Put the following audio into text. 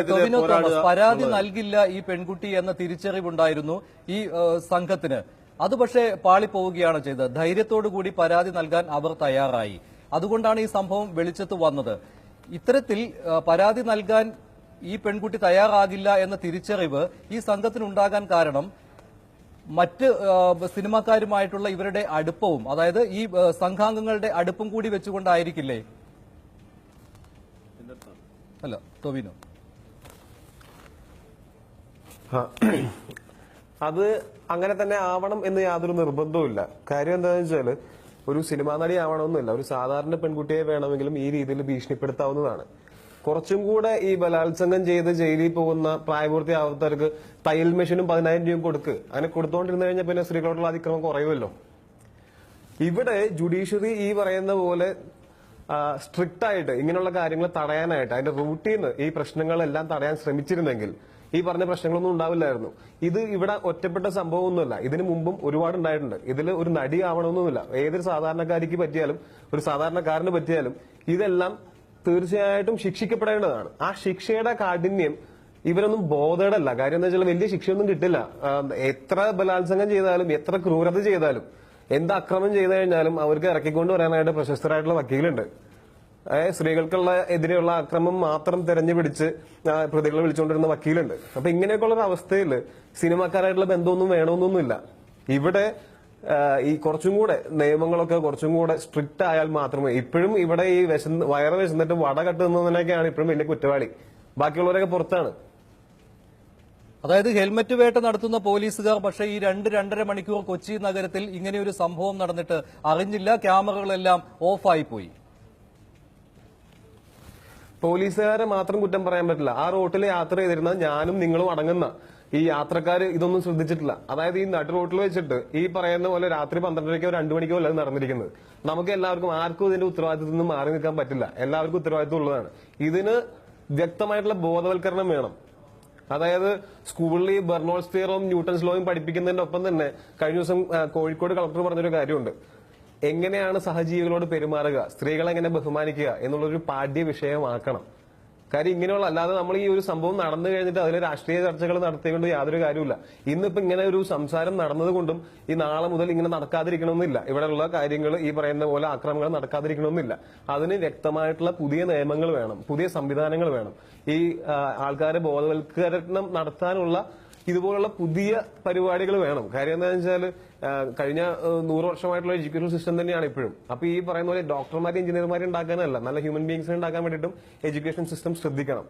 ടൊവിനോ തോമസ്, പരാതി നൽകില്ല ഈ പെൺകുട്ടി എന്ന തിരിച്ചറിവുണ്ടായിരുന്നു ഈ സംഘത്തിന്. അത് പക്ഷേ പാളിപ്പോവുകയാണ് ചെയ്തത്. ധൈര്യത്തോടുകൂടി പരാതി നൽകാൻ അവർ തയ്യാറായി. അതുകൊണ്ടാണ് ഈ സംഭവം വെളിച്ചത്ത് വന്നത്. ഇത്തരത്തിൽ പരാതി നൽകാൻ ഈ പെൺകുട്ടി തയ്യാറാകില്ല എന്ന തിരിച്ചറിവ് ഈ സംഘത്തിനുണ്ടാകാൻ കാരണം മറ്റ് സിനിമാക്കാരുമായിട്ടുള്ള ഇവരുടെ അടുപ്പവും, അതായത് ഈ സംഘാംഗങ്ങളുടെ അടുപ്പം കൂടി വെച്ചുകൊണ്ടായിരിക്കില്ലേ? അല്ല, ടൊവിനോ, അത് അങ്ങനെ തന്നെ ആവണം എന്ന് യാതൊരു നിർബന്ധവുമില്ല. കാര്യം എന്താണെന്ന് വെച്ചാല് ഒരു സിനിമാ നടി ആവണമെന്നില്ല, ഒരു സാധാരണ പെൺകുട്ടിയെ വേണമെങ്കിലും ഈ രീതിയിൽ ഭീഷണിപ്പെടുത്താവുന്നതാണ്. കുറച്ചും കൂടെ ഈ ബലാത്സംഗം ചെയ്ത് ജയിലിൽ പോകുന്ന പ്രായപൂർത്തിയാവാത്തവർക്ക് തയ്യൽ മെഷീനും 10,000 രൂപയും കൊടുക്ക്. അങ്ങനെ കൊടുത്തോണ്ടിരുന്നു കഴിഞ്ഞാൽ പിന്നെ സ്ത്രീകളോടുള്ള അതിക്രമം കുറയുമല്ലോ. ഇവിടെ ജുഡീഷ്യറി ഈ പറയുന്ന പോലെ സ്ട്രിക്റ്റ് ആയിട്ട് ഇങ്ങനെയുള്ള കാര്യങ്ങൾ തടയാനായിട്ട് അതിന്റെ റൂട്ടീന്ന് ഈ പ്രശ്നങ്ങളെല്ലാം തടയാൻ ശ്രമിച്ചിരുന്നെങ്കിൽ ഈ പറഞ്ഞ പ്രശ്നങ്ങളൊന്നും ഉണ്ടാവില്ലായിരുന്നു. ഇത് ഇവിടെ ഒറ്റപ്പെട്ട സംഭവമൊന്നുമല്ല, ഇതിനു മുമ്പും ഒരുപാട് ഉണ്ടായിട്ടുണ്ട്. ഇതിൽ ഒരു നടി ആവണമെന്നൊന്നുമില്ല, ഏതൊരു സാധാരണക്കാരിക്ക് പറ്റിയാലും ഒരു സാധാരണക്കാരന് പറ്റിയാലും ഇതെല്ലാം തീർച്ചയായിട്ടും ശിക്ഷിക്കപ്പെടേണ്ടതാണ്. ആ ശിക്ഷയുടെ കാഠിന്യം ഇവരൊന്നും ബോധേഡല്ല. കാര്യം എന്താ വെച്ചാൽ വലിയ ശിക്ഷയൊന്നും കിട്ടില്ല. എത്ര ബലാത്സംഗം ചെയ്താലും എത്ര ക്രൂരത ചെയ്താലും എന്ത് അക്രമം ചെയ്തു കഴിഞ്ഞാലും അവർക്ക് ഇറക്കിക്കൊണ്ട് വരാനായിട്ട് പ്രശസ്തരായിട്ടുള്ള വക്കീലുണ്ട്. സ്ത്രീകൾക്കുള്ള എതിരെയുള്ള അക്രമം മാത്രം തെരഞ്ഞുപിടിച്ച് പ്രതികളെ വിളിച്ചുകൊണ്ടിരുന്ന വക്കീലുണ്ട്. അപ്പൊ ഇങ്ങനെയൊക്കെയുള്ള ഒരു അവസ്ഥയിൽ സിനിമാക്കാരായിട്ടുള്ള ബന്ധമൊന്നും വേണമെന്നൊന്നുമില്ല. ഇവിടെ ഈ കുറച്ചും കൂടെ നിയമങ്ങളൊക്കെ കുറച്ചും കൂടെ സ്ട്രിക്റ്റ് ആയാൽ മാത്രമേ, ഇപ്പോഴും ഇവിടെ ഈ വയറ് വിശന്നിട്ട് വട കട്ടുന്നതിനൊക്കെയാണ് ഇപ്പോഴും വലിയ കുറ്റവാളി. ബാക്കിയുള്ളവരൊക്കെ പുറത്താണ്. അതായത് ഹെൽമറ്റ് വേട്ട നടത്തുന്ന പോലീസുകാർ പക്ഷേ ഈ 2-2.5 മണിക്കൂർ കൊച്ചി നഗരത്തിൽ ഇങ്ങനെയൊരു സംഭവം നടന്നിട്ട് അറിഞ്ഞില്ല, ക്യാമറകളെല്ലാം ഓഫായി പോയി. പോലീസുകാരെ മാത്രം കുറ്റം പറയാൻ പറ്റില്ല. ആ റോട്ടിൽ യാത്ര ചെയ്തിരുന്ന ഞാനും നിങ്ങളും അടങ്ങുന്ന ഈ യാത്രക്കാർ ഇതൊന്നും ശ്രദ്ധിച്ചിട്ടില്ല. അതായത് ഈ നടു റോട്ടിൽ വെച്ചിട്ട് ഈ പറയുന്ന പോലെ രാത്രി 12:30 2 മണിക്കോ അല്ല നടന്നിരിക്കുന്നത്. നമുക്ക് എല്ലാവർക്കും ആർക്കും ഇതിന്റെ ഉത്തരവാദിത്തത്തിൽ നിന്ന് മാറി നിൽക്കാൻ പറ്റില്ല. എല്ലാവർക്കും ഉത്തരവാദിത്തം ഉള്ളതാണ്. ഇതിന് വ്യക്തമായിട്ടുള്ള ബോധവൽക്കരണം വേണം. അതായത് സ്കൂളിൽ ഈ ബെർണോൾസ് തിയറവും ന്യൂട്ടൺസ് ലോയും പഠിപ്പിക്കുന്നതിന്റെ ഒപ്പം തന്നെ കഴിഞ്ഞ ദിവസം കോഴിക്കോട് കളക്ടർ പറഞ്ഞൊരു കാര്യമുണ്ട്. എങ്ങനെയാണ് സഹജീവികളോട് പെരുമാറുക, സ്ത്രീകളെ എങ്ങനെ ബഹുമാനിക്കുക എന്നുള്ളൊരു പാഠ്യ വിഷയമാക്കണം. കാര്യം ഇങ്ങനെയുള്ള, അല്ലാതെ നമ്മൾ ഈ ഒരു സംഭവം നടന്നു കഴിഞ്ഞിട്ട് അതിൽ രാഷ്ട്രീയ ചർച്ചകൾ നടത്തിക്കൊണ്ട് യാതൊരു കാര്യമില്ല. ഇന്നിപ്പോ ഇങ്ങനെ ഒരു സംസാരം നടന്നതുകൊണ്ടും ഈ നാളെ മുതൽ ഇങ്ങനെ നടക്കാതിരിക്കണമെന്നില്ല. ഇവിടെയുള്ള കാര്യങ്ങൾ ഈ പറയുന്ന പോലെ ആക്രമണങ്ങൾ നടക്കാതിരിക്കണമെന്നില്ല. അതിന് വ്യക്തമായിട്ടുള്ള പുതിയ നിയമങ്ങൾ വേണം, പുതിയ സംവിധാനങ്ങൾ വേണം. ഈ ആൾക്കാരെ ബോധവൽക്കരണം നടത്താനുള്ള ഇതുപോലുള്ള പുതിയ പരിപാടികൾ വേണം. കാര്യം എന്താണെന്ന് വെച്ചാൽ കഴിഞ്ഞ 100 വർഷമായിട്ടുള്ള എഡ്യൂക്കേഷൻ സിസ്റ്റം തന്നെയാണ് ഇപ്പോഴും. അപ്പൊ ഈ പറയുന്ന പോലെ ഡോക്ടർമാരും എഞ്ചിനീയർമാരും ഉണ്ടാക്കാനല്ല, നല്ല ഹ്യൂമൻ ബീങ്സിനെ ഉണ്ടാക്കാൻ വേണ്ടിയിട്ടും എഡ്യൂക്കേഷൻ സിസ്റ്റം ശ്രദ്ധിക്കണം.